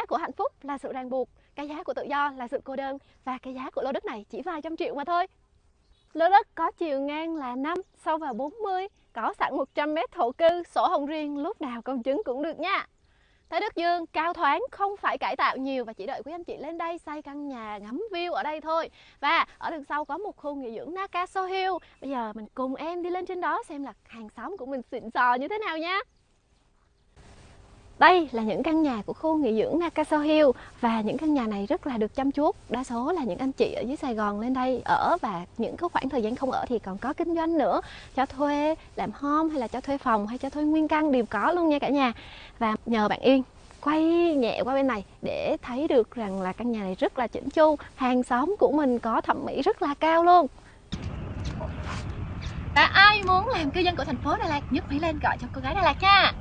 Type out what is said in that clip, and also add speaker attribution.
Speaker 1: giá của hạnh phúc là sự ràng buộc, cái giá của tự do là sự cô đơn, và cái giá của lô đất này chỉ vài trăm triệu mà thôi. Lô đất có chiều ngang là 5, sâu vào 40, có sẵn 100 mét thổ cư, sổ hồng riêng, lúc nào công chứng cũng được nha. Thái Đức Dương cao thoáng, không phải cải tạo nhiều và chỉ đợi quý anh chị lên đây xây căn nhà ngắm view ở đây thôi. Và ở đằng sau có một khu nghỉ dưỡng Nakaso Hill. Bây giờ mình cùng em đi lên trên đó xem là hàng xóm của mình xịn sò như thế nào nha. Đây là những căn nhà của khu nghỉ dưỡng Nakaso Hill, và những căn nhà này rất là được chăm chút. Đa số là những anh chị ở dưới Sài Gòn lên đây ở, và những cái khoảng thời gian không ở thì còn có kinh doanh nữa, cho thuê làm home hay là cho thuê phòng hay cho thuê nguyên căn đều có luôn nha cả nhà. Và nhờ bạn Yên quay nhẹ qua bên này để thấy được rằng là căn nhà này rất là chỉnh chu, hàng xóm của mình có thẩm mỹ rất là cao luôn. Và ai muốn làm cư dân của thành phố Đà Lạt nhất phải lên gọi cho cô gái Đà Lạt nha.